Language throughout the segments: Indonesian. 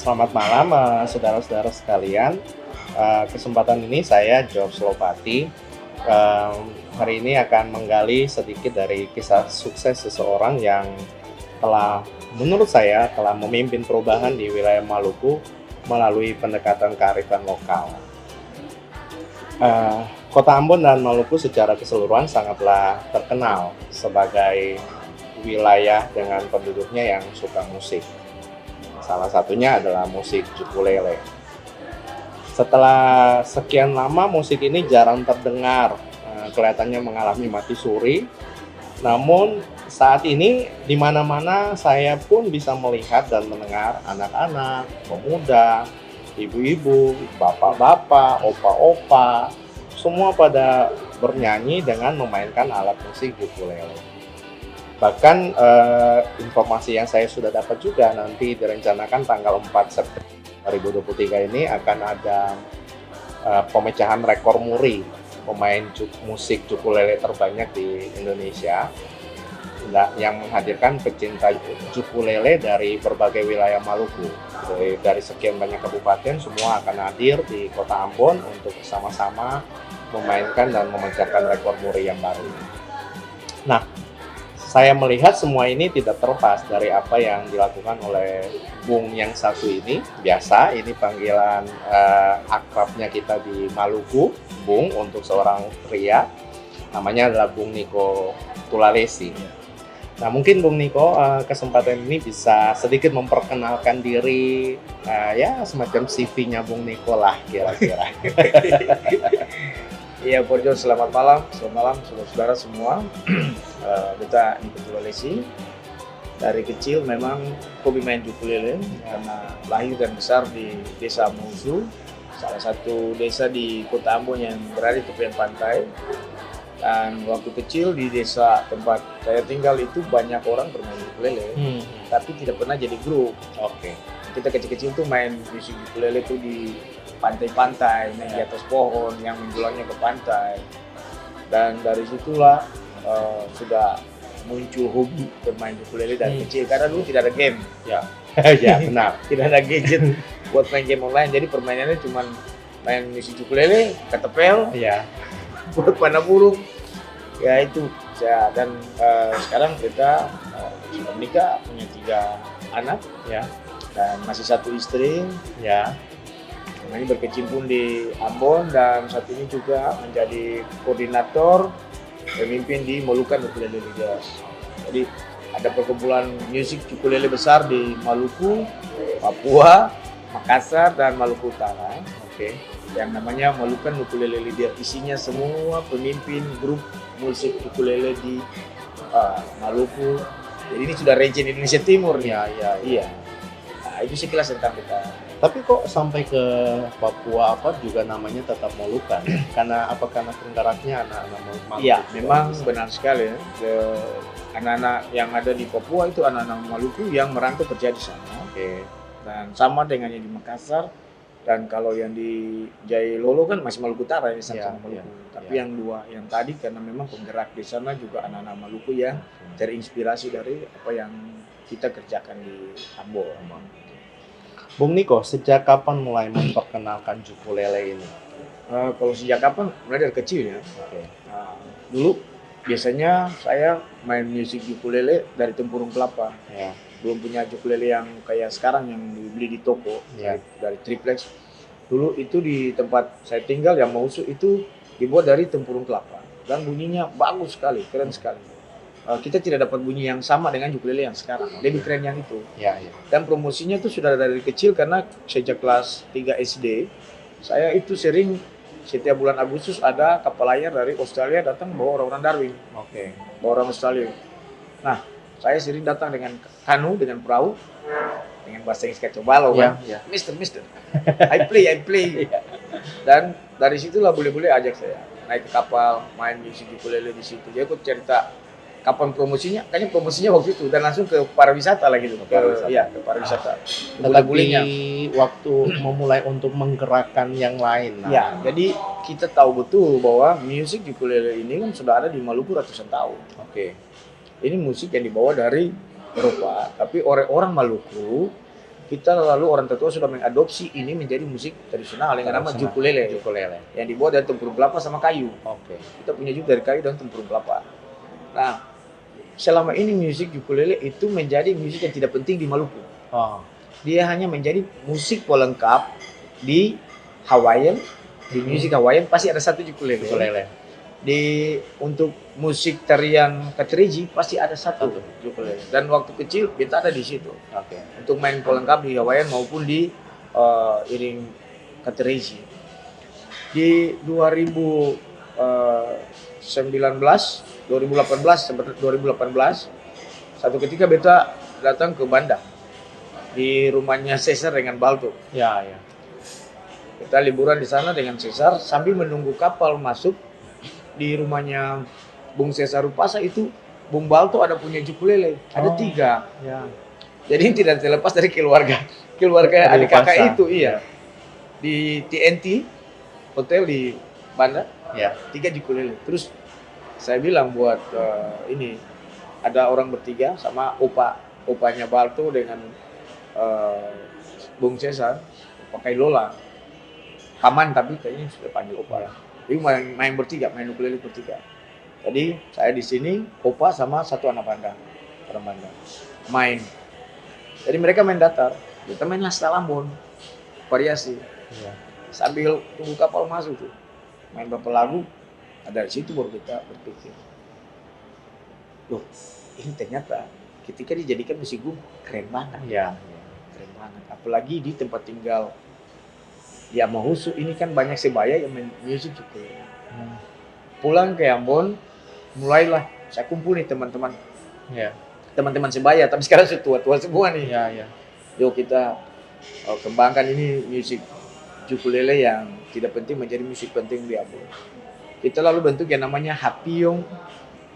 Selamat malam, saudara-saudara sekalian. Kesempatan ini saya George Lopati. Hari ini akan menggali sedikit dari kisah sukses seseorang yang menurut saya, telah memimpin perubahan di wilayah Maluku melalui pendekatan kearifan lokal. Kota Ambon dan Maluku secara keseluruhan sangatlah terkenal sebagai wilayah dengan penduduknya yang suka musik. Salah satunya adalah musik ukulele. Setelah sekian lama musik ini jarang terdengar, kelihatannya mengalami mati suri. Namun saat ini di mana-mana saya pun bisa melihat dan mendengar anak-anak, pemuda, ibu-ibu, bapak-bapak, opa-opa, semua pada bernyanyi dengan memainkan alat musik ukulele. Bahkan informasi yang saya sudah dapat juga, nanti direncanakan tanggal 4 September 2023 ini akan ada pemecahan rekor muri pemain musik ukulele terbanyak di Indonesia, yang menghadirkan pecinta ukulele dari berbagai wilayah Maluku. Dari sekian banyak kabupaten, semua akan hadir di Kota Ambon untuk sama-sama memainkan dan memecahkan rekor muri yang baru. Nah, saya melihat semua ini tidak terlepas dari apa yang dilakukan oleh Bung yang satu ini. Biasa, ini panggilan akrabnya kita di Maluku, Bung, untuk seorang pria. Namanya adalah Bung Niko Tulalesi. Nah, mungkin Bung Niko, kesempatan ini bisa sedikit memperkenalkan diri, ya semacam CV-nya Bung Niko lah kira-kira. Iya, Porjo, selamat malam saudara-saudara semua. Beta Niko Tulalesi. Dari kecil memang hobi main ukulele karena lahir dan besar di Desa Musu, salah satu desa di Kota Ambon yang berada di tepian pantai. Dan waktu kecil di desa tempat saya tinggal itu banyak orang bermain ukulele, tapi tidak pernah jadi grup. Oke. Kita kecil-kecil tuh main musik ukulele tuh di pantai-pantai, main di atas pohon yang menjualnya ke pantai. Dan dari situlah sudah muncul hobi bermain ukulele dari kecil, karena dulu tidak ada game. Ya, ya benar. Tidak ada gadget buat main game online, jadi permainannya cuma main musik ukulele, ketepel, Ya. buat panah burung. Ya itu. Dan sekarang kita sudah menikah, punya 3 anak, Ya. dan masih 1 istri. Ya. Ini berkecimpung di Ambon, dan saat ini juga menjadi koordinator pemimpin di Moluccan Ukulele Leaders. Jadi ada perkumpulan musik ukulele besar di Maluku, Papua, Makassar, dan Maluku Utara. Oke. Yang namanya Moluccan Ukulele Leaders. Isinya semua pemimpin grup musik ukulele di Maluku. Jadi ini sudah range di Indonesia Timur nih. Iya. Nah, itu sekilas tentang kita. Tapi kok sampai ke Papua juga namanya tetap Moluccan? Karena penggeraknya anak-anak Maluku? Iya, memang benar sekali ya. Anak-anak yang ada di Papua itu anak-anak Maluku yang merantau kerja di sana. Oke. Dan sama dengan yang di Makassar. Dan kalau yang di Jailolo kan masih Maluku Utara, yang sama Maluku. Tapi yang dua, yang tadi karena memang penggerak di sana juga anak-anak Maluku yang terinspirasi dari apa yang kita kerjakan di Ambon. Bung Niko, sejak kapan mulai memperkenalkan ukulele ini? Kalau sejak kapan? Mulai dari kecil ya. Oke. Dulu biasanya saya main musik ukulele dari tempurung kelapa. Ya. Belum punya ukulele yang kayak sekarang yang dibeli di toko, Ya. dari triplex. Dulu itu di tempat saya tinggal yang Mausu itu dibuat dari tempurung kelapa dan bunyinya bagus sekali, keren sekali. Kita tidak dapat bunyi yang sama dengan ukulele yang sekarang, lebih keren yang itu. Ya. Dan promosinya itu sudah dari kecil, karena sejak kelas 3 SD saya itu sering setiap bulan Agustus ada kapal layar dari Australia datang bawa orang-orang Darwin, Oke. bawa orang Australia. Nah, saya sering datang dengan kanu, dengan perahu, dengan bahasa Inggris kacau balau kan, Mister, I play. Dan dari situlah bule-bule ajak saya naik ke kapal, main musik ukulele di situ. Jadi aku cerita kapan promosinya, kayaknya promosinya waktu itu, dan langsung ke pariwisata lagi gitu. Ke pariwisata. Tetapi waktu memulai untuk menggerakkan yang lain. Ya, jadi kita tahu betul bahwa musik ukulele ini kan sudah ada di Maluku ratusan tahun. Oke. Ini musik yang dibawa dari Eropa, tapi orang Maluku kita lalu orang tua sudah mengadopsi ini menjadi musik tradisional yang nama ukulele. Ukulele. Yang dibuat dari tempurung kelapa sama kayu. Oke. Kita punya juga dari kayu dan tempurung kelapa. Nah, selama ini musik ukulele itu menjadi musik yang tidak penting di Maluku. Oh. Dia hanya menjadi musik pelengkap di Hawaiian. Di musik Hawaiian pasti ada satu ukulele. Ukulele. Untuk musik tarian Katriji pasti ada satu ukulele. Dan waktu kecil kita ada di situ. Oke. Untuk main pelengkap di Hawaiian maupun di iring Katriji. Di 2018, satu ketika beta datang ke Banda di rumahnya Cesar dengan Balto. Ya, ya. Kita liburan di sana dengan Cesar sambil menunggu kapal masuk. Di rumahnya Bung Cesar Rupasa itu Bung Balto ada punya ukulele, ada 3. Ya. Jadi tidak terlepas dari keluarga adik kakak itu, iya. Di TNT hotel di Banda, Ya. 3 ukulele. Terus saya bilang buat ini ada orang bertiga sama opanya Balto dengan Bung Cesar pakai Lola, paman tapi kayaknya sudah panggil opa ya. Jadi main bertiga, main ukulele bertiga. Jadi saya di sini, opa sama satu anak Banda, orang Banda main. Jadi mereka main datar, kita main Lasta Lambon, variasi. Ya. Sambil tunggu kapal masuk tuh, main beberapa lagu. Ada di situ baru kita berpikir, loh ini ternyata ketika dijadikan musik gum keren banget. Ya. Keren banget. Apalagi di tempat tinggal di Amahusu ini kan banyak sebaya yang main musik juga. Pulang ke Ambon, mulailah saya kumpul nih teman-teman. Ya. Teman-teman sebaya, tapi sekarang sudah tua-tua semua nih. Ya, ya. Yuk kita kembangkan ini musik ukulele yang tidak penting menjadi musik penting di Ambon. Kita lalu bentuk yang namanya Hapiyong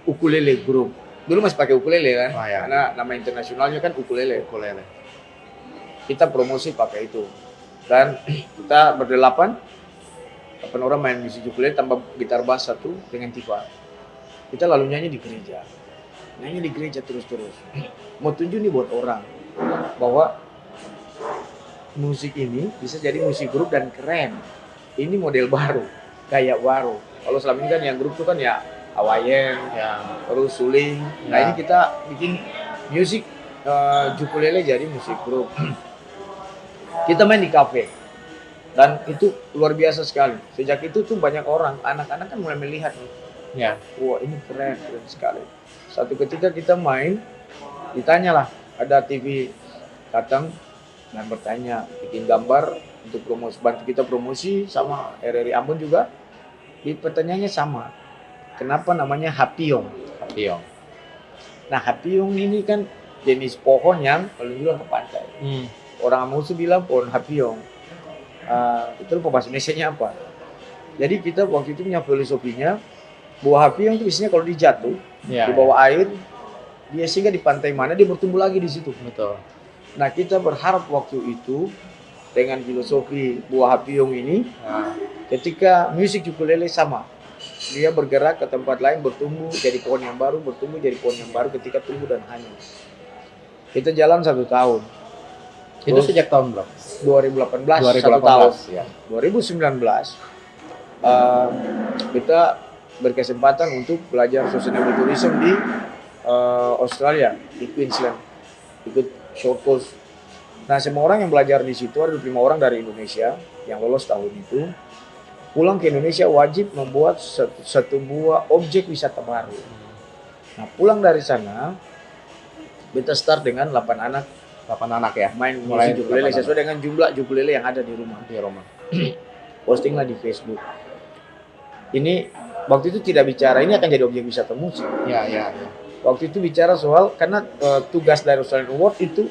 Ukulele Group. Dulu masih pakai ukulele kan, Oh, ya. karena nama internasionalnya kan ukulele. Ukulele. Kita promosi pakai itu. Dan kita berdelapan, 8 orang main musik ukulele tambah gitar bass 1 dengan tifa. Kita lalu nyanyi di gereja terus-terus. Mau tunjuk nih buat orang bahwa musik ini bisa jadi musik grup dan keren. Ini model baru, gaya baru. Kalau selama ini kan yang grup itu kan ya Hawaiian, Ya. terus suling. Nah Ya. ini kita bikin musik ukulele jadi musik grup. Kita main di kafe dan itu luar biasa sekali. Sejak itu tuh banyak orang, anak-anak kan mulai melihat nih, Ya. wah ini keren sekali. Satu ketika kita main, ditanyalah, ada TV datang dan bertanya, bikin gambar untuk promosi, bantu kita promosi sama RRI Ambon juga. Di pertanyaannya sama, kenapa namanya Hapiyong? Hapiyong. Nah Hapiyong ini kan jenis pohon yang paling dulu ke pantai. Orang Amahusu bilang pohon Hapiyong. Itu lupa bahasa Indonesia-nya apa. Jadi kita waktu itu punya filosofinya, buah Hapiyong itu biasanya kalau dijatuh Ya. di bawah air, dia singgah di pantai mana dia bertumbuh lagi di situ. Betul. Nah kita berharap waktu itu dengan filosofi buah Hapiyong ini, Ya. ketika musik ukulele sama, dia bergerak ke tempat lain, bertumbuh jadi pohon yang baru, bertumbuh jadi pohon yang baru ketika tumbuh dan hanyut. Kita jalan 1 tahun. Itu sejak tahun berapa? 2018, 1 tahun. Ya. 2019 kita berkesempatan untuk belajar sustainable tourism di Australia, di Queensland, ikut short course. Nah semua orang yang belajar di situ, ada 5 orang dari Indonesia yang lolos tahun itu, pulang ke Indonesia wajib membuat satu buah objek wisata baru. Nah pulang dari sana kita start dengan 8 anak 8 anak ya. main Mulai musik ukulele 8 sesuai dengan jumlah ukulele yang ada di rumah. di rumah. Postinglah di Facebook. Ini waktu itu tidak bicara ini akan jadi objek wisata musik. Ya, ya, ya. Waktu itu bicara soal karena tugas dari Australian Award itu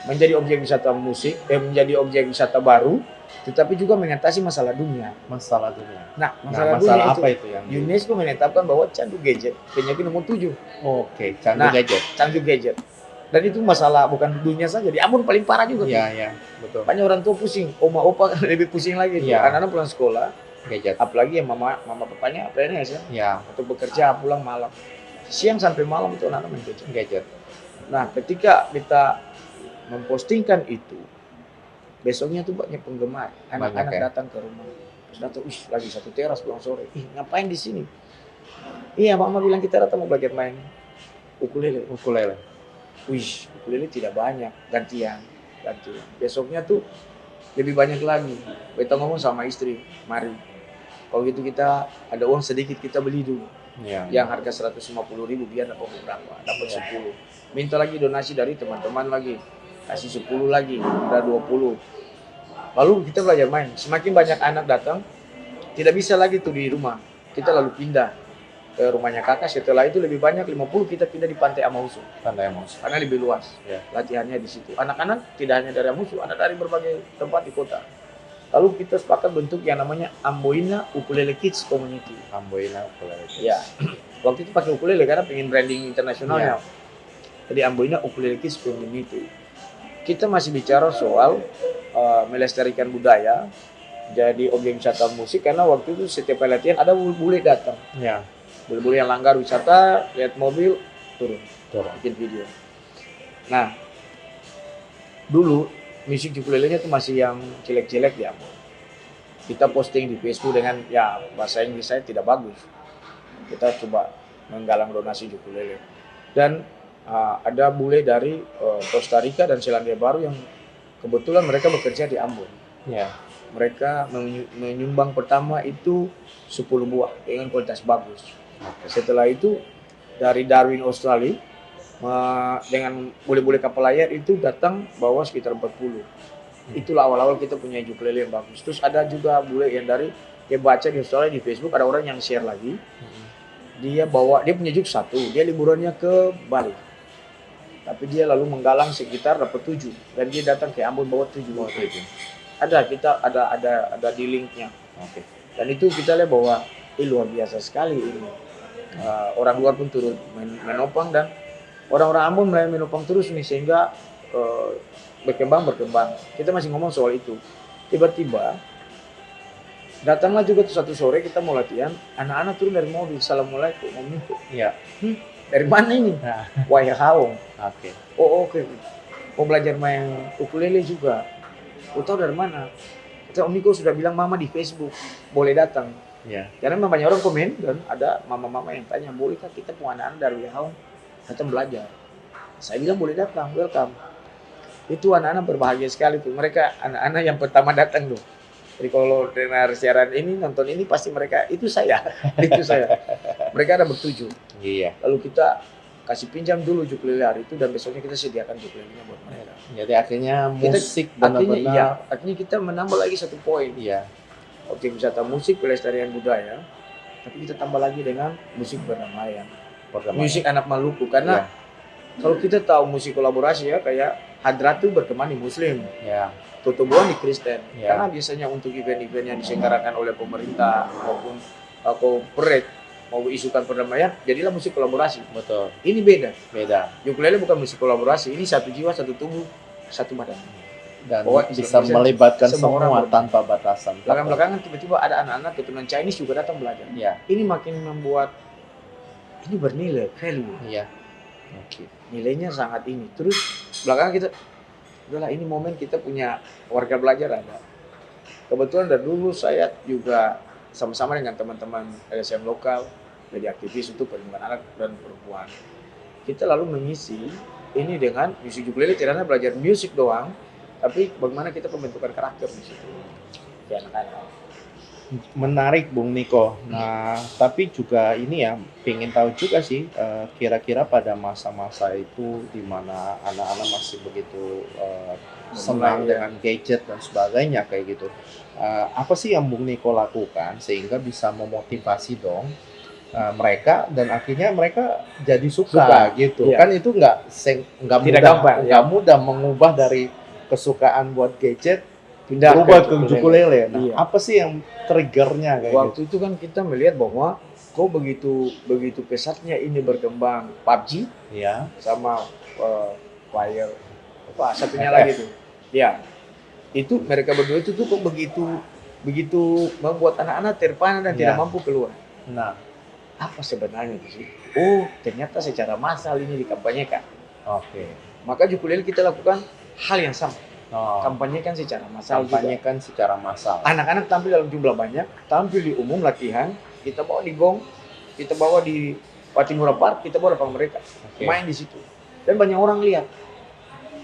menjadi objek wisata musik, menjadi objek wisata baru, tetapi juga mengatasi masalah dunia. Masalah dunia. Nah, Masalah dunia apa itu yang UNESCO menetapkan bahwa candu gadget penyakit nomor 7. Oke, candu Nah, gadget. Candu gadget. Dan itu masalah bukan dunia saja, di Ambon paling parah juga. Iya, iya, betul. Banyak orang tua pusing, oma opa lebih pusing lagi. Iya. Anak-anak pulang sekolah, Gadget. apalagi yang mama papanya PNS ya, Ya, atau bekerja pulang malam. Siang sampai malam itu anak-anak main gadget. gadget. Nah, ketika kita mempostingkan itu, besoknya tuh banyak penggemar, anak-anak ya? datang ke rumah. Terus datang, lagi satu teras pulang sore. Ngapain di sini? Iya, mama bilang kita datang mau belajar main ukulele. Ukulele tidak banyak, gantian. Besoknya tuh lebih banyak lagi. Kita ngomong sama istri, mari. Kalau gitu kita ada uang sedikit kita beli dulu. Yang harga 150.000 biar dapat berapa? Dapat 10. Minta lagi donasi dari teman-teman lagi. Kasih 10 lagi, ada 20. Lalu kita belajar main. Semakin banyak anak datang, tidak bisa lagi tuh di rumah. Kita lalu pindah ke rumahnya kakak. Setelah itu lebih banyak 50 kita pindah di Pantai Amausu. Karena lebih luas. Latihannya di situ. Anak-anak tidak hanya dari Amausu, ada dari berbagai tempat di kota. Lalu kita sepakat bentuk yang namanya Amboina Ukulele Kids Community. Amboina Ukulele Kids. Ya. Waktu itu pakai ukulele karena pengen branding internasionalnya. Jadi Amboina Ukulele Kids Community. Kita masih bicara soal melestarikan budaya, jadi objek wisata musik, karena waktu itu setiap latihan ada bule datang. Bule-bule yang langgar wisata, lihat mobil, turun. Bikin video. Nah, dulu musik ukulelenya itu masih yang jelek-jelek ya. Kita posting di Facebook dengan bahasa Inggris saya tidak bagus. Kita coba menggalang donasi ukulele. Dan ada bule dari Costa Rica dan Selandia Baru yang kebetulan mereka bekerja di Ambon. Mereka menyumbang pertama itu 10 buah dengan kualitas bagus. Setelah itu dari Darwin, Australia, dengan bule-bule kapal layar itu datang bawa sekitar 40. Itulah awal-awal kita punya ukulele yang bagus. Terus ada juga bule yang dari dia baca di Australia di Facebook, ada orang yang share lagi. Dia punya juk satu, dia liburannya ke Bali. Tapi dia lalu menggalang sekitar dapat 7 dan dia datang ke Ambon bawa 7. Ada di linknya. Dan itu kita lihat bahwa luar biasa sekali ini. Orang luar pun turut menopang dan orang-orang Ambon mulai menopang terus nih sehingga berkembang. Kita masih ngomong soal itu. Tiba-tiba datanglah juga tuh satu sore kita mau latihan, anak-anak turun dari mobil, assalamualaikum, Om Niko. Dari mana ini? Waihaong. Oke. Mau belajar main ukulele juga. Tahu dari mana? Om Niko sudah bilang mama di Facebook, boleh datang. Karena banyak orang komen dan ada mama-mama yang tanya, bolehkah kita punya anak-anak dari Waihaong datang belajar? Saya bilang boleh datang, welcome. Itu anak-anak berbahagia sekali tuh. Mereka anak-anak yang pertama datang tuh. Jadi kalau dengar siaran ini, nonton ini pasti mereka itu saya. Mereka ada bertuju. Lalu kita kasih pinjam dulu ukulele hari itu dan besoknya kita sediakan ukulelenya buat mereka. Jadi akhirnya musik benar-benar. Akhirnya kita menambah lagi satu poin. Objek wisata musik pelestarian budaya, tapi kita tambah lagi dengan musik berdamaian. Musik anak Maluku karena kalau kita tahu musik kolaborasi kayak Hadratu berkembang di Muslim, Totobuan di Kristen. Karena biasanya untuk event-event yang diselenggarakan oleh pemerintah maupun corporate mau isukan perdamaian, jadilah musik kolaborasi. Betul. Ini beda. Ukulele bukan musik kolaborasi, ini satu jiwa, satu tubuh, satu badan. Dan bisa melibatkan semua tanpa batasan. Belakang-belakangan tiba-tiba ada anak-anak keturunan Chinese juga datang belajar. Ini makin membuat ini bernilai, value. Nilainya sangat ini. Terus belakangan kita udahlah ini momen kita punya warga belajar ada. Kebetulan dari dulu saya juga sama-sama dengan teman-teman LSM lokal jadi aktivis untuk perlindungan anak dan perempuan. Kita lalu mengisi ini dengan musik ukulele, tidak hanya belajar musik doang, tapi bagaimana kita pembentukan karakter di situ. Anak-anak. Menarik Bung Niko. Nah, tapi juga ini pengen tahu juga sih, kira-kira pada masa-masa itu di mana anak-anak masih begitu senang dengan gadget dan sebagainya kayak gitu. Apa sih yang Bung Niko lakukan sehingga bisa memotivasi dong mereka dan akhirnya mereka jadi suka gitu. Kan itu nggak mudah mengubah dari kesukaan buat gadget berubah ke ukulele. Nah, apa sih yang triggernya kayak waktu itu kan kita melihat bahwa kok begitu pesatnya ini berkembang PUBG sama Fire satunya lagi tuh. Itu mereka berdua itu tuh kok begitu membuat anak-anak terpana dan tidak mampu keluar. Nah, apa sebenarnya itu sih? Ternyata secara massal ini dikampanyekan. Maka ukulele kita lakukan hal yang sama. Oh, Kampanyekan secara massal juga. kampanyekan secara massal. Anak-anak tampil dalam jumlah banyak, tampil di umum latihan, kita bawa di Gong, kita bawa di Patimura Park, kita bawa lapangan mereka, Oke. main di situ. Dan banyak orang lihat.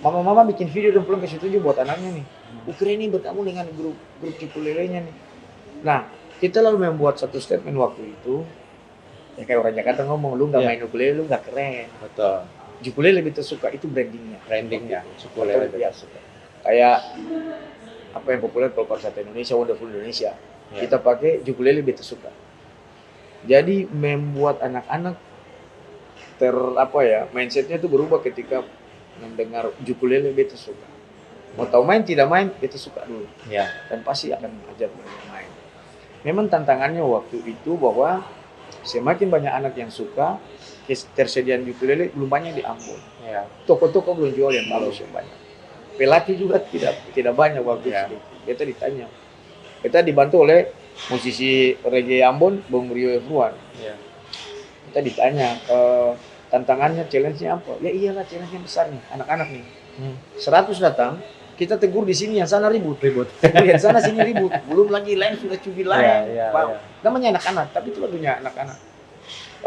Mama-mama bikin video dan pulang ke situ juga buat anaknya nih. Keren nih bertemu dengan grup Cukulelenya nih. Nah, kita lalu membuat satu statement waktu itu. Ya kayak orang Jakarta ngomong, lu nggak Iya. main ukulele, lu nggak keren. Betul. Ukulele lebih tersuka, itu brandingnya. Brandingnya Betul, ukulele iya. suka. Kayak apa yang populer kalau pariwisata Indonesia, Wonderful Indonesia. Ya. Kita pakai ukulele lebih tersuka. Jadi membuat anak-anak mindsetnya itu berubah ketika mendengar ukulele beta suka. Mau tahu main tidak main, beta suka dulu. Ya. Dan pasti akan ajar belajar main. Memang tantangannya waktu itu bahwa semakin banyak anak yang suka, ketersediaan ukulele belum banyak di Ambon. Ya. Toko-toko belum jual yang bagus yang banyak. Pelatih juga tidak banyak waktu Ya. itu. Beta ditanya. Kita dibantu oleh musisi reggae Ambon, Bung Rio Efruan. Ya. Kita ditanya, tantangannya, challenge-nya apa? Ya iyalah, challenge-nya besar nih, anak-anak nih. 100 datang, kita tegur di sini, yang sana ribut. Yang sana sini ribut. Belum lagi lain sudah cubit lain. Ya, Wow. Namanya anak-anak, tapi itu lagunya anak-anak.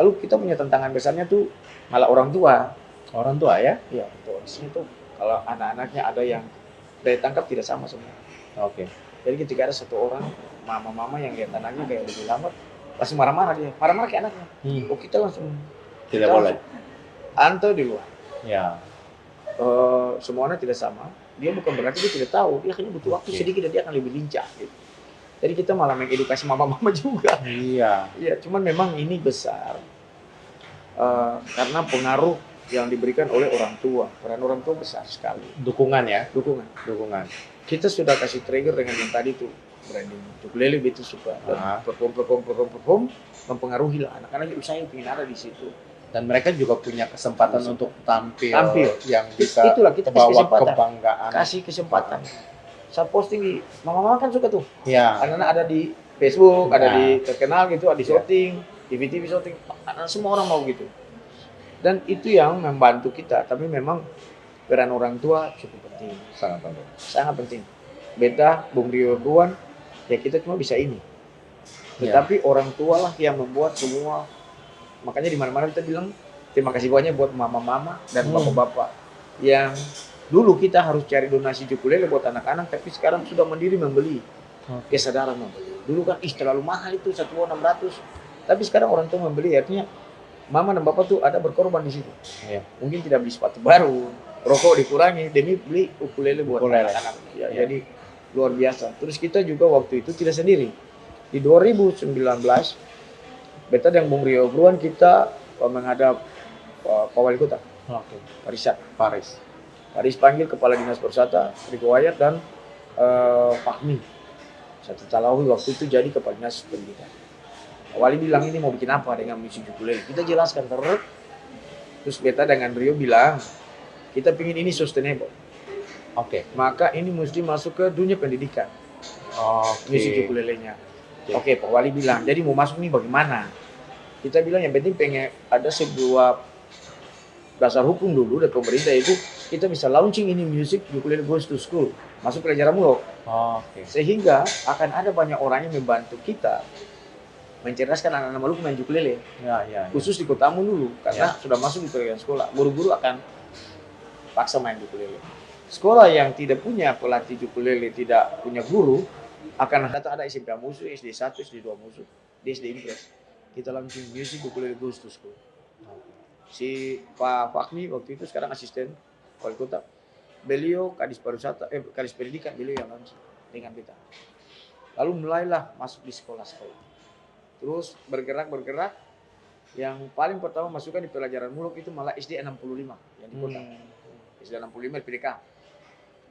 Lalu kita punya tantangan besarnya tuh malah orang tua. Orang tua ya? Iya, betul. Di sini tuh kalau anak-anaknya ada yang daya tangkap tidak sama semua. Oke. Jadi ketika ada satu orang mama-mama yang lihat anaknya kayak lebih lambat, langsung marah-marah dia. Marah-marah kayak anaknya. Oh, kita langsung Tidak boleh. antau di luar. Ya. Semuanya tidak sama. Dia bukan berarti dia tidak tahu. Dia akan butuh waktu Oke. sedikit dan dia akan lebih lincah. Gitu. Jadi kita malah mengedukasi mama-mama juga. Iya. Iya, cuman memang ini besar karena pengaruh yang diberikan oleh orang tua. Peran orang tua besar sekali. Dukungan ya. Dukungan. Kita sudah kasih trigger dengan yang tadi tuh branding. Ukulele itu suka dan perform mempengaruhi lah anak-anak usaha yang ingin ada di situ. Dan mereka juga punya kesempatan untuk tampil yang bisa Itulah kita kasih bawa kesempatan. kebanggaan. Kasih kesempatan. Saya posting di mama-mama kan suka tuh. Ya. Anak-anak ada di Facebook, ada Nah. di terkenal gitu, ada di Ya. shooting, TV shooting. Semua orang mau gitu. Dan itu yang membantu kita. Tapi memang peran orang tua cukup penting. Sangat penting. Sangat penting. Beta, Bung Rio Ruan, ya kita cuma bisa ini. Ya. Tetapi orang tua lah yang membuat semua. Makanya di mana-mana kita bilang terima kasih banyak buat mama-mama dan bapak-bapak yang dulu kita harus cari donasi ukulele buat anak-anak, tapi sekarang sudah mandiri membeli. Kesadaran membeli. Dulu kan terlalu mahal itu 1.600. Tapi sekarang orang tua membeli, artinya mama dan bapak tuh ada berkorban di situ. Iya. Mungkin tidak beli sepatu baru, rokok dikurangi demi beli ukulele buat Ukulele. anak-anak. Ya, Iya. jadi luar biasa. Terus kita juga waktu itu tidak sendiri. Di 2019 beta dan Bung Rio Bruan kita menghadap Pak Wali Kota, Oke. Parisat. Paris. Panggil Kepala Dinas Pariwisata, Riko Wayat dan Fahmi. Satu Talawi waktu itu jadi Kepala Dinas Pendidikan. Pak Wali bilang ini mau bikin apa dengan musik ukulele. Kita jelaskan terus beta dengan Rio bilang kita pingin ini sustainable. Oke. Maka ini mesti masuk ke dunia pendidikan. Musik ukulelenya. Oke, Pak Wali bilang, jadi mau masuk nih bagaimana? Kita bilang yang penting pengen ada sebuah dasar hukum dulu dari pemerintah itu kita bisa launching ini music ukulele goes to school, masuk pelajaran mulok. Oke. Sehingga akan ada banyak orang yang membantu kita mencerdaskan anak-anak Maluku main ukulele. Ya. Khusus di Kotamu dulu, karena sudah masuk di pelajaran sekolah. Guru-guru akan paksa main ukulele. Sekolah yang tidak punya pelatih ukulele, tidak punya guru, akan ada SMP musuh, SD 1, SD 2 musuh, di SD Impres. Kita launching music ukulele goes to school. Si Pak Fakmi waktu itu sekarang asisten wali kota. Beliau kadis pariwisata, kadis pendidikan, beliau yang launching dengan kita. Lalu mulailah masuk di sekolah-sekolah. Terus bergerak. Yang paling pertama masukkan di pelajaran mulok itu malah SD 65 yang di kota. SD 65 PDK.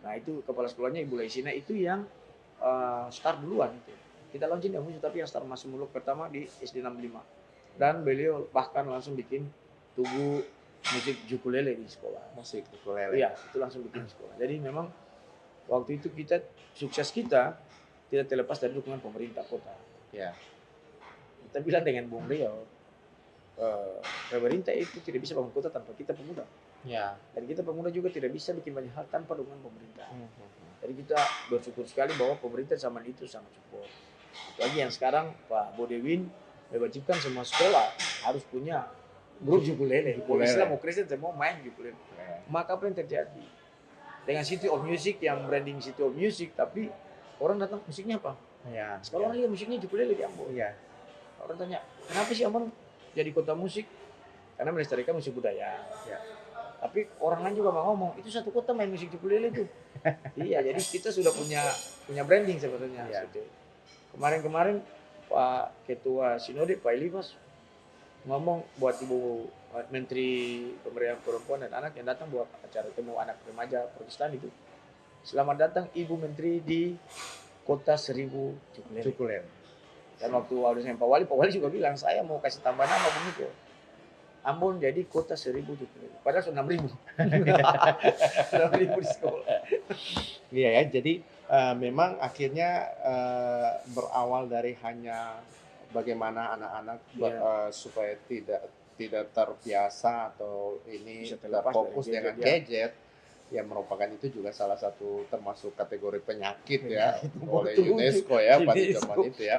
Nah itu kepala sekolahnya Ibu Laisina itu yang start duluan itu. Kita launching yang musuh tapi yang start masuk muluk pertama di SD 65. Dan beliau bahkan langsung bikin tugu musik ukulele di sekolah. Musik ukulele. Iya, itu langsung bikin di sekolah. Jadi memang waktu itu sukses kita tidak terlepas dari dukungan pemerintah kota. Ya. Kita bilang dengan Bung Rio, pemerintah itu tidak bisa bangun kota tanpa kita pemuda. Ya. Dan kita pemuda juga tidak bisa bikin banyak hal tanpa dukungan pemerintah. Hmm. Jadi kita bersyukur sekali bahwa pemerintah zaman itu sangat support. Apalagi yang sekarang Pak Bodewin mewajibkan semua sekolah harus punya grup ukulele. Mau Ukulele. Islam mau Kristen semua main ukulele. Maka apa yang terjadi? Dengan City of Music yang branding City of Music, tapi orang datang musiknya apa? Ya. Sekarang orang lihat musiknya ukulele di Ambon. Iya. Orang tanya, kenapa sih Ambon jadi kota musik? Karena melestarikan musik budaya. Ya. Tapi orang lain juga mau ngomong, itu satu kota main musik ukulele tuh. Iya, jadi kita sudah punya branding sebetulnya. Iya. Gitu. Kemarin Pak Ketua Sinode, Pak Elifas, ngomong buat Ibu Menteri Pemberdayaan Perempuan dan Anak yang datang buat acara temu anak remaja Protestan itu. Selamat datang Ibu Menteri di Kota Seribu Ukulele. Ukulele. Dan waktu awalnya Pak Wali juga bilang, saya mau kasih tambah nama begitu. Ambon jadi kota 1000 ukulele. Padahal sudah 6.000. 6.000 di sekolah. Iya ya, jadi memang akhirnya berawal dari hanya bagaimana anak-anak supaya tidak terbiasa atau ini Bisa terlepas terfokus dari dengan gadget, ya. gadget, yang merupakan itu juga salah satu termasuk kategori penyakit ya oleh Betul. UNESCO ya pada UNESCO. zaman itu ya.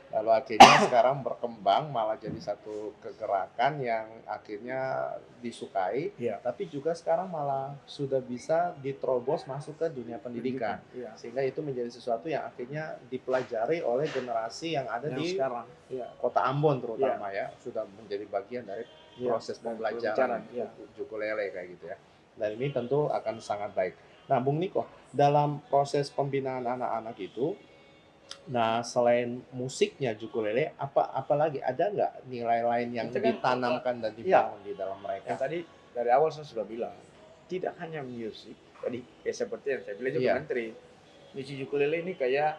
Lalu akhirnya sekarang berkembang malah jadi satu kegerakan yang akhirnya disukai, Iya. tapi juga sekarang malah sudah bisa diterobos masuk ke dunia pendidikan. Iya. Sehingga itu menjadi sesuatu yang akhirnya dipelajari oleh generasi yang ada Yang di sekarang. Iya. kota Ambon terutama ya, sudah menjadi bagian dari proses pembelajaran Iya. ukulele kayak gitu ya. Dan ini tentu akan sangat baik. Nah, Bung Niko, dalam proses pembinaan anak-anak itu, nah selain musiknya ukulele, apa lagi? Ada nggak nilai lain yang Kita kan- ditanamkan dan dibangun di dalam mereka? Yang tadi dari awal saya sudah bilang, tidak hanya musik. Tadi kayak seperti yang saya bilang juga Iya. Menteri. Musik ukulele ini kayak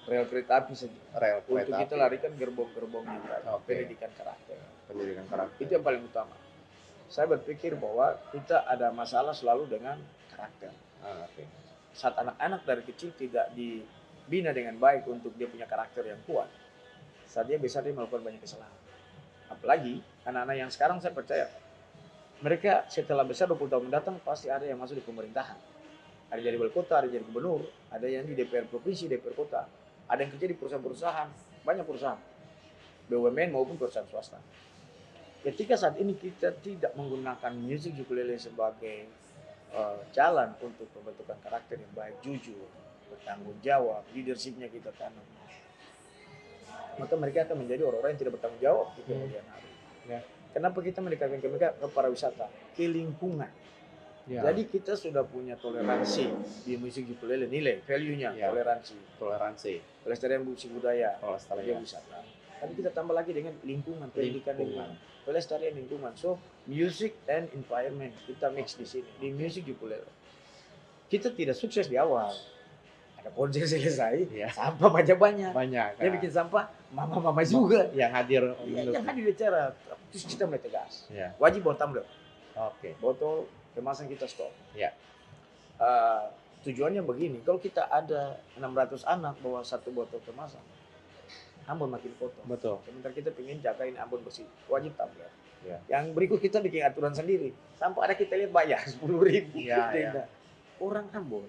rel kereta api saja. Rel Untuk kereta kita api. larikan gerbong-gerbongnya tadi. Oke. Pendidikan karakter. Pendidikan karakter. Itu yang paling utama. Saya berpikir bahwa kita ada masalah selalu dengan karakter. Oke. Saat anak-anak dari kecil tidak dibina dengan baik untuk dia punya karakter yang kuat, saat dia besar dia melakukan banyak kesalahan. Apalagi anak-anak yang sekarang saya percaya, mereka setelah besar 20 tahun mendatang pasti ada yang masuk di pemerintahan. Ada yang jadi wali kota, ada yang jadi gubernur, ada yang di DPR provinsi, DPR kota, ada yang kerja di perusahaan-perusahaan, banyak perusahaan, BUMN maupun perusahaan swasta. Ketika saat ini kita tidak menggunakan musik ukulele sebagai jalan untuk pembentukan karakter yang baik, jujur, bertanggung jawab, leadershipnya kita tanam, maka mereka akan menjadi orang-orang yang tidak bertanggung jawab di kemudian hari. Ya. Kenapa kita mendekatkan ke mereka, ke pariwisata, ke lingkungan? Ya. Jadi kita sudah punya toleransi di musik ukulele, nilai, value-nya, Ya. toleransi, pelestarian musik budaya, Pelestarian. wisata. Tapi kita tambah lagi dengan lingkungan, pendidikan Lingkungan. lingkungan, pelestarian lingkungan. So, music and environment kita mix di sini di music ukulele. Kita tidak sukses di awal. Ada konser selesai, Iya. sampah banyak. Banyak. Dia bikin sampah, mama-mama juga. yang hadir. Yang hadir di acara, terus kita mulai tegas. Ya. Wajib bawa tumbler, Oke. botol kemasan kita stop. Ya. Tujuannya begini, kalau kita ada 600 anak bawa satu botol kemasan, Ambon makin kotor. Betul. Sementara kita pengen jagain Ambon bersih, wajib tumbler. Ya. Yang berikut kita bikin aturan sendiri. Sampai ada kita lihat bayar 10.000. Ya, ya. Orang Ambon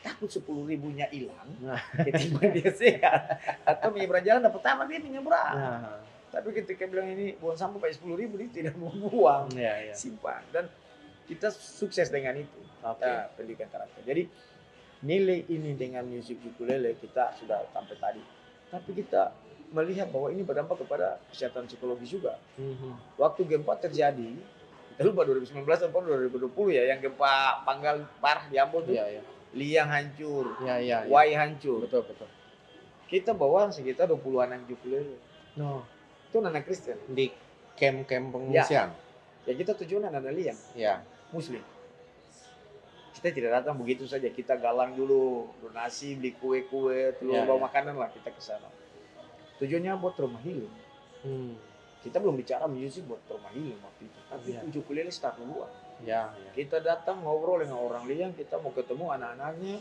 takut 10.000-nya hilang, Nah. ketimbang dia sehat. Atau menyeberang jalan dapat taman dia menyeberang. Nah. Tapi ketika bilang ini buang sampah pakai 10.000, dia tidak mau buang, Ya, ya. simpan. Dan kita sukses dengan itu. Oke. Pendidikan karakter. Jadi nilai ini dengan musik ukulele kita sudah sampai tadi. Tapi kita melihat bahwa ini berdampak kepada kesehatan psikologis juga. Mhm. Waktu gempa terjadi, kita lupa 2019 atau 2020 ya, yang gempa panggal parah di Ambon tuh, Iya, iya. liang hancur, Iya, iya. Iya. wai hancur. Betul, betul. Kita bawa sekitar 20 anak ukulele. No. Itu anak Kristen. Di camp-camp pengungsian. Ya kita tujuan anak liang, Ya. Muslim. Kita tidak datang begitu saja, kita galang dulu, donasi, beli kue-kue, telur, Ya, bawa ya. makanan lah kita ke sana. Tujuannya buat rumah healing. Hmm. Kita belum bicara musik buat rumah healing waktu itu, tapi Ya. ukulele start duluan. Ya, ya. Kita datang ngobrol dengan orang liang, kita mau ketemu anak-anaknya,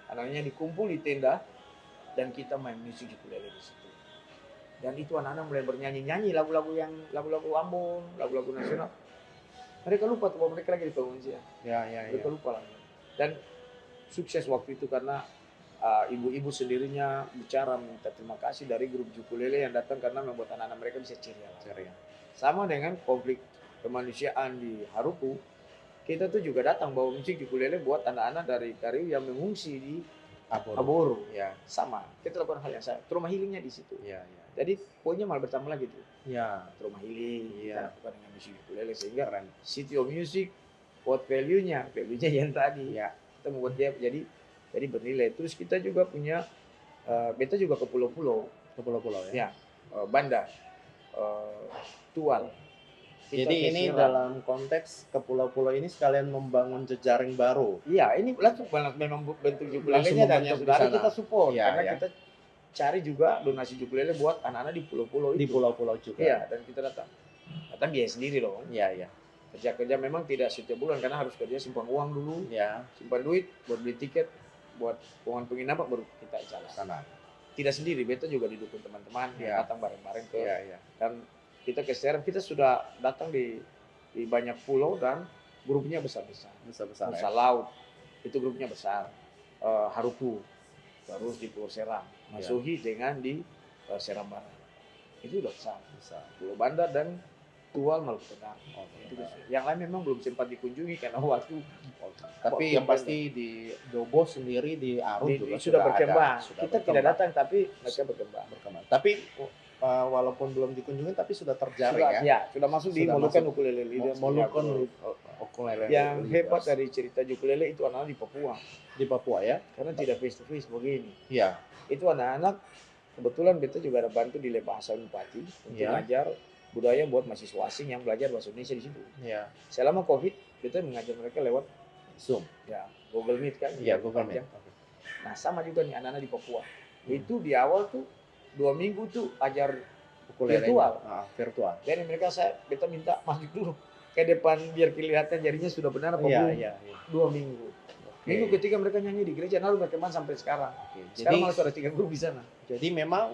anaknya dikumpul di tenda, dan kita main musik ukulele di situ. Dan itu anak-anak mulai bernyanyi-nyanyi lagu-lagu Ambon, lagu-lagu nasional. Mereka lupa tuh bahwa mereka lagi di pengungsian. Ya. Mereka lupa lagi. Dan sukses waktu itu karena ibu-ibu sendirinya bicara minta terima kasih dari grup ukulele yang datang karena membuat anak-anak mereka bisa ceria lagi. Ceria. Sama dengan konflik kemanusiaan di Haruku, kita tuh juga datang bawa musik ukulele buat anak-anak dari Kariu yang mengungsi di Aboru. Ya. Sama, kita lakukan hal yang sama. Trauma healingnya di situ. Ya. Jadi poinnya malah bertambah lagi tuh. Ya. Trauma healing, kita Iya. lakukan dengan musik ukulele sehingga Keren. City of Music, what value-nya yang tadi. Ya. Kita membuat dia jadi bernilai. Terus kita juga punya, beta juga ke pulau-pulau. Ke pulau-pulau ya. Ya, Banda, Tual. Kita Jadi ke ini Seram. dalam konteks ke pulau-pulau ini sekalian membangun jejaring baru. Iya, ini langsung memang bentuk Langsung ukulelenya dan membentuk yang di sudah ada sana. kita support Iya, karena iya. kita cari juga donasi ukulele buat anak-anak di pulau-pulau Di itu. pulau-pulau juga. Iya, dan kita datang biaya sendiri dong. Iya. Kerja memang tidak setiap bulan karena harus kerja simpan uang dulu, Ya, simpan duit buat beli tiket, buat penginapan baru kita jalan. sana. Tidak sendiri, beta juga didukung teman-teman yang Iya. datang bareng-bareng ke Iya. dan kita ke Seram, kita sudah datang di banyak pulau dan grupnya besar-besar. Besar-besar Nusa ya. Laut itu grupnya besar. Haruku terus di Pulau Seram, Masuhi dengan di Seram Barat. Itu udah besar. Besar. Pulau Banda dan Tual Maluku Tengah. Oke. Itu besar. Yang lain memang belum sempat dikunjungi karena waktu Tapi yang pasti di Dobo sendiri di Aru juga sudah berkembang. ada. Sudah Kita tidak berkembang. datang tapi mereka berkembang. Tapi walaupun belum dikunjungi tapi sudah terjaring Sudah, ya. sudah masuk di Sudah Moluccan masuk. Ukulele Leaders. Moluccan Ukulele Yang Leaders. hebat dari cerita ukulele itu anak-anak di Papua. di Papua ya. Karena tidak face to face begini. Iya. Itu anak-anak kebetulan beta juga ada bantu di bahasa Unpati untuk Iya. mengajar budaya buat mahasiswa asing yang belajar bahasa Indonesia di situ. Iya. Selama Covid, beta mengajar mereka lewat Zoom. ya Google Meet kan. Iya, Google Meet. Oke. Nah, sama juga nih anak-anak di Papua. Itu di awal tuh 2 minggu tuh ajar Ukulele. virtual. Virtual. Dan mereka beta minta masuk dulu ke depan biar kelihatan jarinya sudah benar apa belum. Iya. 2 minggu. Oke. Minggu ketiga mereka nyanyi di gereja, lalu berkembang sampai sekarang. Oke. Sekarang malah sudah 3 grup di sana. Jadi memang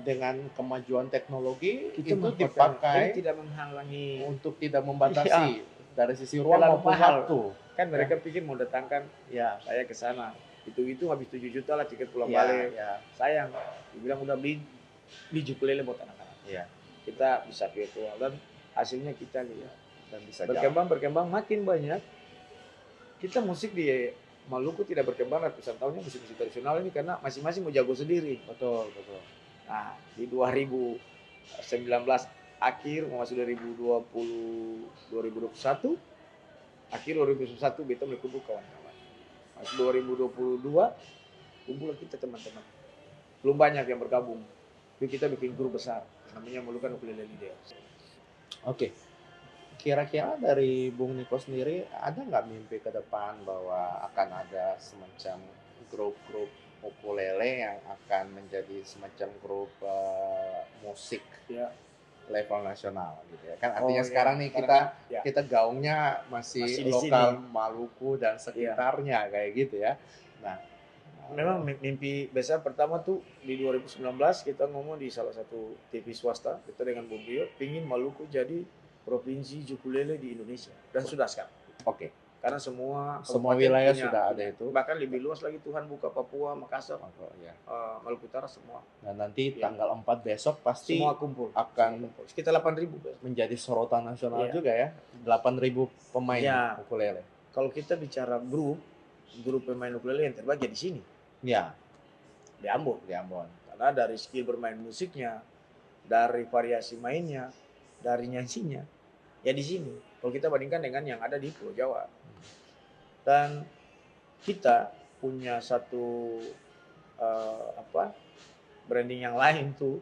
dengan kemajuan teknologi itu Ini dipakai tidak menghalangi. untuk tidak membatasi dari sisi ruang Terlalu maupun mahal. waktu. Kan mereka pikir mau datangkan Ya. saya ke sana. Itu habis 7 juta lah tiket pulang Ya, balik. ya. Sayang, dibilang udah beli ukulele buat anak-anak. Iya. Kita bisa virtual dan hasilnya kita lihat Dan bisa jalan. berkembang makin banyak. Kita musik di Maluku tidak berkembang ratusan tahunnya musik-musik tradisional ini karena masing-masing mau jago sendiri. Betul. Nah, di 2019 akhir mau masuk 2021 akhir 2021 beta mulai kumpul kawan-kawan. Masuk 2022 kumpul kita teman-teman. Belum banyak yang bergabung. Jadi kita bikin grup besar namanya Moluccan Ukulele Leaders. Oke. Kira-kira dari Bung Niko sendiri ada nggak mimpi ke depan bahwa akan ada semacam grup-grup ukulele yang akan menjadi semacam grup musik Ya. level nasional gitu ya kan artinya Oh, sekarang ya. nih Ya. kita gaungnya masih Masih di lokal sini. Maluku dan sekitarnya kayak gitu ya. Nah, Memang mimpi besar pertama tuh di 2019 kita ngomong di salah satu TV swasta kita dengan Bung Rio pingin Maluku jadi provinsi ukulele di Indonesia dan sudah sekarang. oke. Karena semua Semua kabupaten wilayah punya. sudah ada itu. Bahkan lebih luas lagi Tuhan buka Papua, Makassar, Oh, ya. Maluku Utara semua. Dan nanti Iya. tanggal 4 besok pasti Semua kumpul. akan Sekitar 8.000 besok. menjadi sorotan nasional Iya. juga ya. 8.000 pemain Iya. ukulele. Kalau kita bicara grup pemain ukulele yang terbaik ya di sini, Ya, di Ambon. di Ambon. Karena dari skill bermain musiknya, dari variasi mainnya, dari nyanyinya, ya di sini. Kalau kita bandingkan dengan yang ada di Pulau Jawa. Dan kita punya satu branding yang lain tuh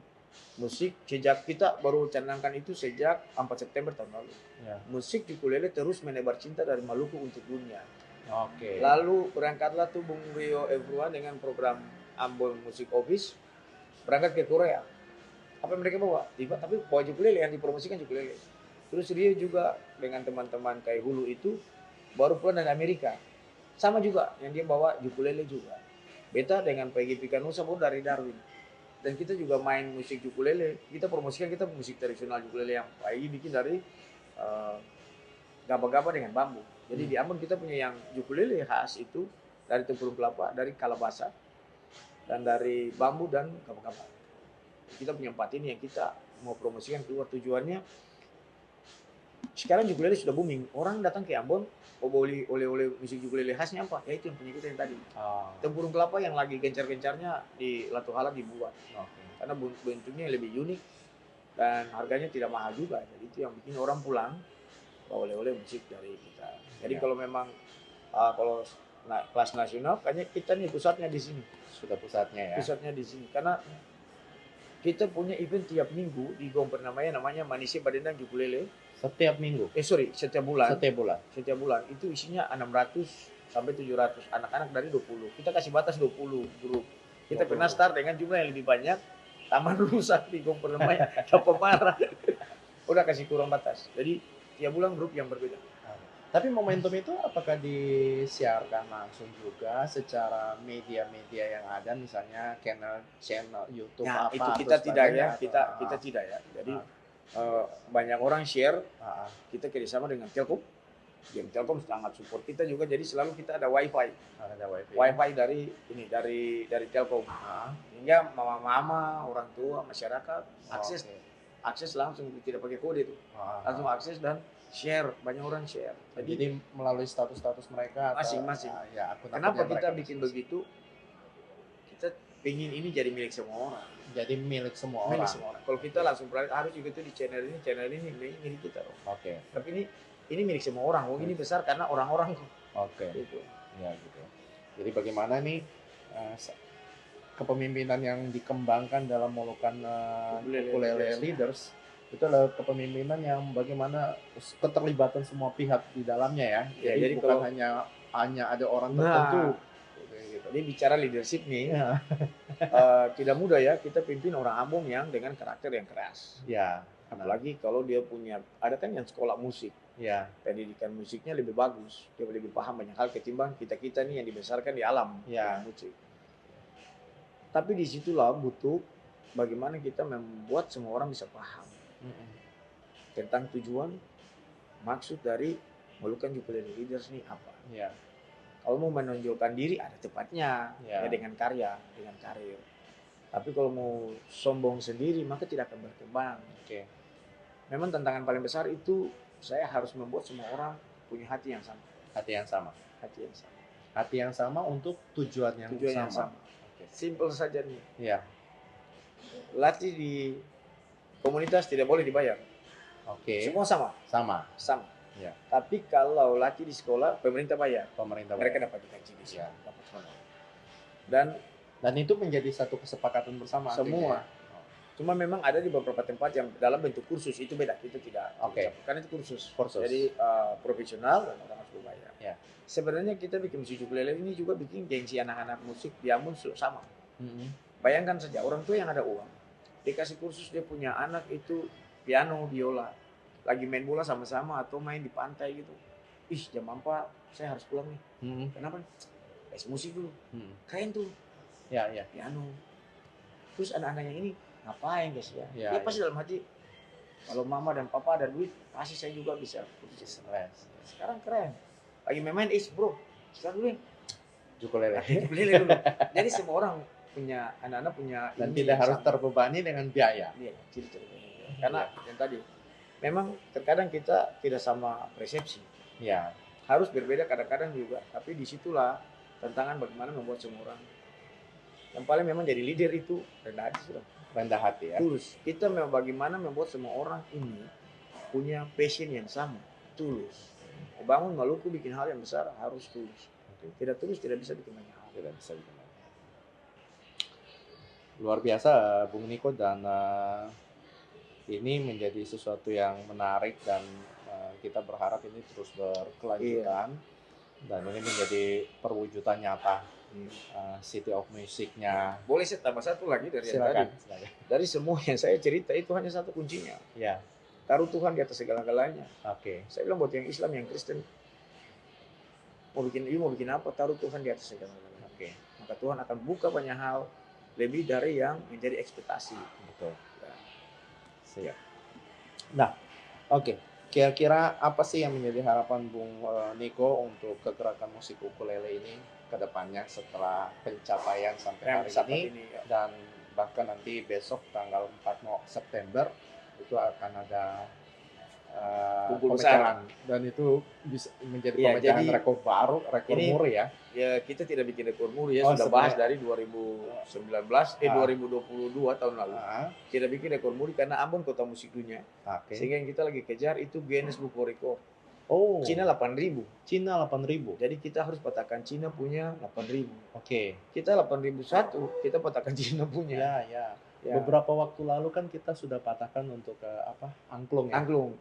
musik sejak kita baru canangkan itu sejak 4 September tahun lalu. Ya. Musik ukulele terus menebar cinta dari Maluku untuk dunia. Oke. Lalu berangkatlah tuh Bung Rio Everyone dengan program Ambon Music Office berangkat ke Korea. Apa yang mereka bawa? Tapi bawa ukulele yang dipromosikan ukulele. Terus Rio juga dengan teman-teman kayak Hulu itu baru pulang dari Amerika. Sama juga yang dia bawa ukulele juga. Beta dengan PG Pikanusa baru dari Darwin. Dan kita juga main musik ukulele. Kita promosikan kita musik tradisional ukulele yang PG bikin dari gabah-gabah dengan bambu. Jadi di Ambon kita punya yang ukulele khas itu dari tempurung kelapa, dari kalabasa, dan dari bambu dan gabah-gabah. Kita punya 4 ini yang kita mau promosikan keluar. Tujuannya sekarang ukulele sudah booming. Orang datang ke Ambon, mau beli oleh-oleh musik ukulele khasnya apa? Ya itu yang punya kita yang tadi. Tempurung kelapa yang lagi gencar-gencarnya di Latuhala dibuat. Karena bentuknya lebih unik dan harganya tidak mahal juga. Jadi itu yang bikin orang pulang bawa oleh-oleh musik dari kita. Jadi kalau memang kalau kelas nasional, kayaknya kita nih pusatnya di sini. Sudah pusatnya ya. Pusatnya di sini. Karena kita punya event tiap minggu di Gom Pernamaian namanya Manise Badendang Ukulele. Setiap minggu? Setiap bulan. Setiap bulan? Setiap bulan. Itu isinya 600 sampai 700 anak-anak dari 20. Kita kasih batas 20 grup. Kita pernah start dengan jumlah yang lebih banyak. Taman rusak di Gom Pernamaian. Apa marah. Udah kasih kurang batas. Jadi tiap bulan grup yang berbeda. Tapi momentum itu apakah disiarkan langsung juga secara media-media yang ada, misalnya channel YouTube Nah, apa? itu kita tidak ya, kita tidak ya. Jadi banyak orang share, kita kerjasama dengan Telkom. Yang Telkom sangat support kita juga, jadi selalu kita ada wifi. Ada wifi. Wifi dari Telkom. Sehingga mama-mama, orang tua, masyarakat akses langsung, tidak pakai kode itu. Langsung akses dan share, banyak orang share. Jadi melalui status-status mereka masing-masing. Ya, kenapa kita bikin begitu? Kita pengen ini jadi milik semua orang. Jadi milik semua orang. Kalau kita langsung harus juga itu di channel ini milik kita. Oke. Tapi ini milik semua orang. Ini besar karena orang-orang. Oke. Gitu. Ya gitu. Jadi bagaimana nih kepemimpinan yang dikembangkan dalam molukan ukulele leaders itu adalah kepemimpinan yang bagaimana keterlibatan semua pihak di dalamnya ya. Jadi bukan hanya ada orang tertentu. Gitu. Jadi bicara leadership nih, tidak mudah ya kita pimpin orang Ambon yang dengan karakter yang keras. Ya. Apalagi kalau dia punya, ada kan yang sekolah musik. Ya. Pendidikan musiknya lebih bagus, dia lebih paham banyak hal ketimbang kita nih yang dibesarkan di alam musik. Tapi disitulah butuh bagaimana kita membuat semua orang bisa paham tentang tujuan, maksud dari Moluccan Ukulele Leaders ini apa. Ya. Kalau mau menonjolkan diri ada tempatnya, ya dengan karya, dengan karir. Tapi kalau mau sombong sendiri maka tidak akan berkembang. Oke. Memang tantangan paling besar itu saya harus membuat semua orang punya hati yang sama. Hati yang sama. Hati yang sama. Hati yang sama untuk tujuan yang sama. Okay. Simple saja nih. Iya. Latih di komunitas tidak boleh dibayar. Oke. Semua sama. Sama. Ya. Tapi kalau latih di sekolah pemerintah bayar. Mereka dapat gaji di sini. Dapat honor. Dan itu menjadi satu kesepakatan bersama. Semua. Cuma memang ada di beberapa tempat yang dalam bentuk kursus, itu beda, itu tidak. Oke. Karena itu kursus. Jadi profesional dan orang harus berbayar. Ya. Sebenarnya kita bikin musik ukulele ini juga bikin gengsi anak-anak musik di Ambon sama. Bayangkan saja orang tua yang ada uang, dikasih kursus dia punya anak itu piano, biola, lagi main bola sama-sama atau main di pantai gitu. Jam 4 saya harus pulang nih. Kenapa? Les musik dulu. Keren tuh. Ya. Piano. Terus anak-anak yang ini ngapain guys ya? Ya, Dia pasti dalam hati, kalau mama dan papa ada duit, pasti saya juga bisa kursus. Sekarang keren. Lagi main bro. Sekarang dulu ukulele dulu. Jadi semua orang punya, anak-anak punya, dan tidak harus terbebani dengan biaya. Iya, karena yang tadi memang terkadang kita tidak sama persepsi. Ya. Harus berbeda kadang-kadang juga. Tapi disitulah tantangan bagaimana membuat semua orang. Yang paling memang jadi leader itu rendah hati sudah. Rendah hati ya. Tulus. Kita memang bagaimana membuat semua orang ini punya passion yang sama. Tulus. Bangun Maluku bikin hal yang besar harus tulus. Tidak tulus tidak bisa bikin banyak hal. Tidak bisa bikin banyak hal. Luar biasa Bung Niko, dan ini menjadi sesuatu yang menarik dan kita berharap ini terus berkelanjutan. Dan ini menjadi perwujudan nyata City of Music-nya. Boleh saya tambah satu lagi dari yang tadi? Silakan. Dari semua yang saya cerita itu hanya satu kuncinya. Ya. Taruh Tuhan di atas segala-galanya. Oke. Saya bilang buat yang Islam, yang Kristen, mau bikin apa, taruh Tuhan di atas segala-galanya. Oke. Maka Tuhan akan buka banyak hal lebih dari yang menjadi ekspektasi. Betul. Ya. Siap. Nah, oke. Kira-kira apa sih yang menjadi harapan Bung Niko untuk kegerakan musik ukulele ini ke depannya setelah pencapaian sampai Yang hari saat ini ini ya. dan bahkan nanti besok tanggal 4 September itu akan ada Kumpul besar. pemecahan dan itu bisa menjadi Iya, pemecahan jadi rekor baru, rekor ini- muri ya. Ya kita tidak bikin rekor muri ya, Oh, sudah sebenarnya. bahas dari 2019, 2022 tahun lalu. Ah, Tidak bikin rekor muri karena Ambon kota musik dunia. Oke. Sehingga yang kita lagi kejar itu Guinness Book of Record. Oh, Cina 8.000. Cina 8.000. Jadi kita harus patahkan Cina punya 8.000. Oke. Kita 8.001, kita patahkan Cina punya. Ya, ya. Ya. Beberapa waktu lalu kan kita sudah patahkan untuk angklung ya. Angklung.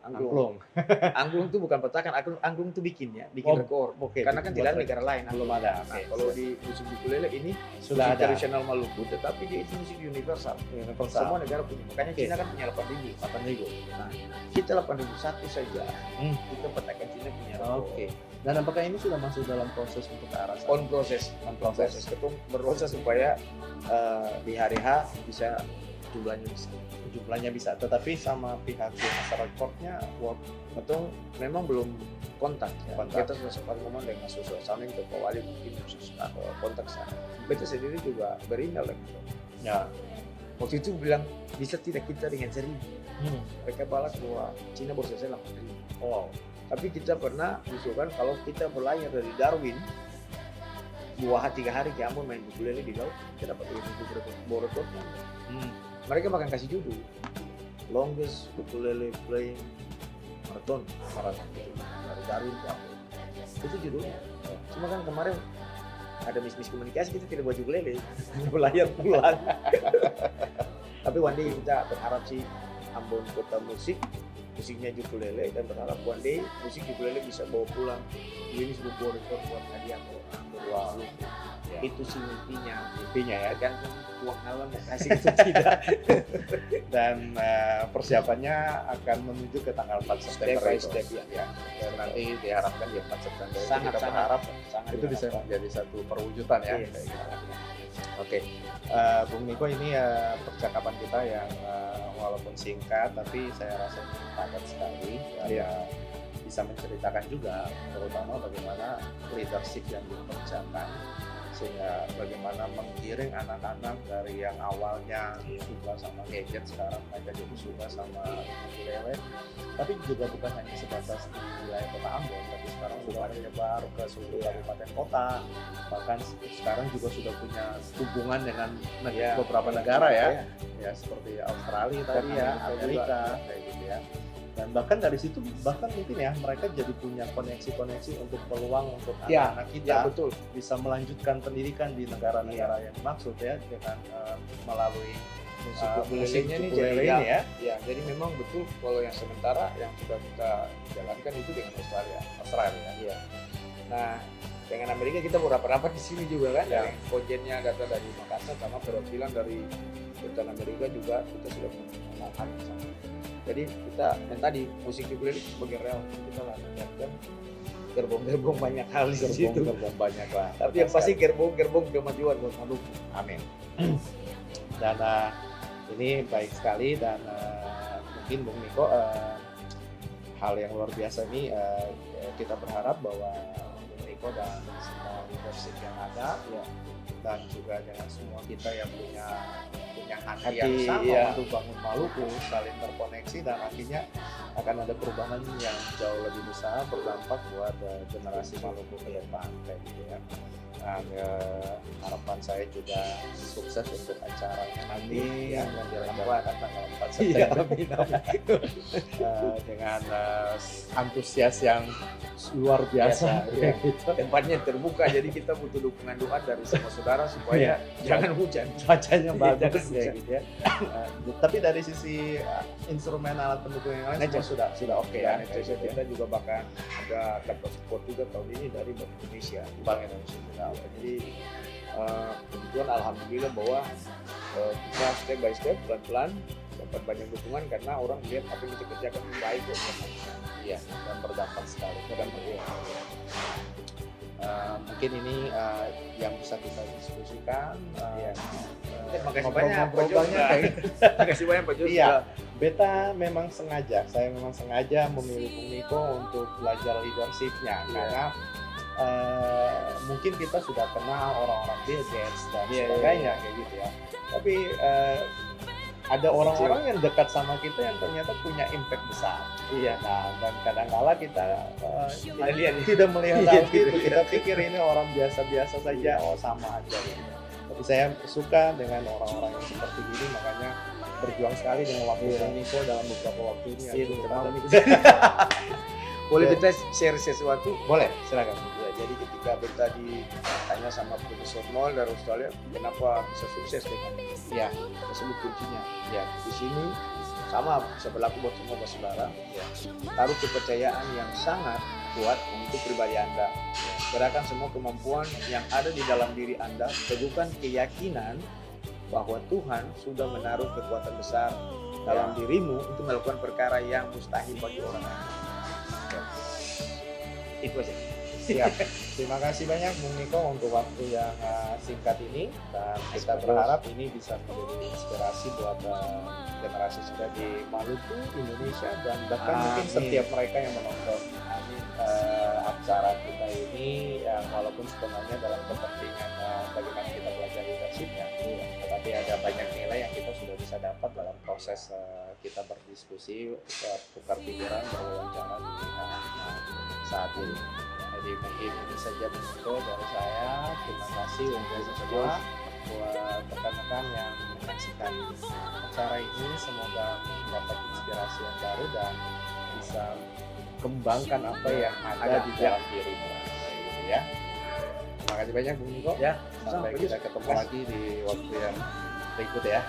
Angklung itu bukan patahkan, angklung itu bikin ya, bikin Oh, rekor. Oke. Karena kan buat tidak ada rekor. negara lain. Belum angklung. ada. Nah, Oke. kalau di musik ukulele ini Sudah musik ada. tradisional Maluku, tetapi dia itu musik universal. Universal. Semua negara punya. Makanya Oke. Cina kan punya 8.000. 8.000. Nah, kita 8.001 saja. Hmm. Kita patahkan Cina punya rekor. Oke. Dan apakah ini sudah masuk dalam proses untuk ke arah sana? On proses. Proses. Ketemu berproses supaya di hari H bisa jumlahnya bisa. Jumlahnya bisa, tetapi sama pihak Jasa Rekornya Atau memang belum kontak ya. Kontak. Kita sudah sempat ngomong dengan Susul Samin ke Pak Wali mungkin khusus kontak sana. Kita sendiri juga berindal gitu. ya. Waktu itu bilang bisa tidak kita dengan 1.000. Hmm. Mereka balas bahwa Cina baru selesai 8.000. Oh, Tapi kita pernah usulkan kalau kita berlayar dari Darwin 2-3 hari ke Ambon main ukulele di laut, kita dapat rekornya. hmm. Mereka bahkan kasih judul longest ukulele playing marathon dari Darwin ke Ambon. Itu judulnya. Cuma kan kemarin ada miskomunikasi, kita tidak buat ukulele, berlayar pulang. Tapi one day kita berharap sih Ambon kota musiknya ukulele, dan berharap one day musik ukulele bisa bawa pulang Guinness Book of Record buat hadiah ke Ambon. Wow. Ya. Itu sih mimpinya. Mimpinya ya. Kan uang alam mau kasih itu tidak. Dan persiapannya akan menuju ke tanggal 4 September Step by itu. step, ya. Ya. Dan nanti diharapkan di 4 September itu Sangat kita berharap sangat itu bisa diharapkan. menjadi satu perwujudan ya. Iya, Kayak gitu. iya. Oke, Bung Niko, ini percakapan kita yang walaupun singkat tapi saya rasa ini padat sekali. Iya. Bisa menceritakan juga terutama bagaimana leadership yang dikerjakan, sehingga bagaimana menggiring anak-anak dari yang awalnya suka sama gadget, sekarang mereka jadi suka sama ukulele. Tapi juga bukan hanya sebatas di wilayah kota Ambon, tapi sekarang sudah menyebar ke seluruh kabupaten kota. Bahkan sekarang juga sudah punya hubungan dengan Ya, beberapa negara ya. Iya. Ya seperti Australia tadi ya, Amerika Amerika kayak gitu ya. Dan bahkan dari situ bahkan mungkin ya mereka jadi punya koneksi-koneksi untuk peluang untuk Ya, anak-anak kita Ya, betul. bisa melanjutkan pendidikan di negara-negara yang dimaksud ya, dengan melalui Musik musik ukulelenya ini ukulele jadi ini ya. ya, jadi memang betul kalau yang sementara yang sudah kita jalankan itu dengan Australia. Australia. Iya. Nah, dengan Amerika kita mau rapat-rapat di sini juga kan. Ya. Yang konjennya datang dari Makassar sama perwakilan dari Sultan Amerika juga kita sudah mengenalkan sama. Jadi kita yang tadi musik ukulele sebagai rel kita lanjutkan gerbong-gerbong banyak hal di situ. Gerbong banyak lah. Tapi yang pasti gerbong kemajuan buat Maluku. Amin. Dan ini baik sekali, dan mungkin Bung Niko hal yang luar biasa ini kita berharap bahwa Bung Niko dan semua leadership yang ada ya, dan juga dengan semua kita yang punya hati yang Hati, sama iya. untuk bangun Maluku, saling terkoneksi, dan akhirnya akan ada perubahan yang jauh lebih besar berdampak buat generasi Maluku ke depan kayak gitu ya. Nah, harapan saya juga sukses untuk acaranya nanti yang direncanakan tanggal 4 Iya, September dengan antusias yang luar biasa Biasa, iya. gitu. Tempatnya terbuka, jadi kita butuh dukungan doa dari semua saudara supaya jangan hujan. Cuacanya bagus Jangan ya hujan. gitu ya. Tapi dari sisi instrumen alat pendukung yang lain semua sudah oke ya. Dan Kayak gitu ya. kita juga bahkan ada dapat support juga tahun ini dari Bank Indonesia. Bank Indonesia. Jadi kebetulan alhamdulillah bahwa kita step by step pelan-pelan dapat banyak dukungan karena orang lihat apa yang kita kerjakan baik kok. Iya, dan berdampak sekali. Mungkin ini yang bisa kita diskusikan. Iya. Terima Terima kasih banyak Pak Jos. Ngobrol-ngobrolnya kayak Terima kasih banyak Pak Jos Iya. sudah Beta saya memang sengaja memilih Bung Niko untuk belajar leadership-nya karena mungkin kita sudah kenal orang-orang Bill Gates dan sebagainya kayak gitu ya. Tapi ada orang-orang yang dekat sama kita yang ternyata punya impact besar. Iya. Nah, dan kadang-kala kita tidak melihat hal itu. Kita pikir ini orang biasa-biasa saja, oh sama aja. Gitu. Tapi saya suka dengan orang-orang yang seperti ini, makanya berjuang sekali dengan waktu Bung Niko dalam beberapa waktu ini. Boleh beta share sesuatu? Boleh, silakan. Ya, jadi ketika beta ditanya sama Profesor Noel dari Australia, kenapa bisa sukses dengan tersebut kuncinya? Ya, di sini sama bisa berlaku buat semua saudara. Ya, taruh kepercayaan yang sangat kuat untuk pribadi Anda. Serahkan semua kemampuan yang ada di dalam diri Anda, teguhkan keyakinan bahwa Tuhan sudah menaruh kekuatan besar dalam dirimu untuk melakukan perkara yang mustahil bagi orang lain. Itu aja. Siap. Terima kasih banyak Bung Niko untuk waktu yang singkat ini, dan kita berharap ini bisa menjadi inspirasi buat generasi sudah di Maluku, Indonesia, dan bahkan mungkin setiap mereka yang menonton acara kita ini, walaupun sebenarnya dalam kepentingan bagaimana kita belajar leadership-nya, tetapi ada banyak nilai yang kita sudah bisa dapat dalam proses kita berdiskusi, tukar pikiran, berwawancara saat ini. Jadi mungkin ini saja Bung dari saya. Terima kasih untuk semua buat rekan-rekan yang menyaksikan acara ini. Semoga mendapat inspirasi yang baru dan bisa kembangkan apa yang ada di dalam dirimu. Gitu ya. Terima kasih banyak Bung Niko. Ya, sampai kita ketemu lagi di waktu yang berikut ya.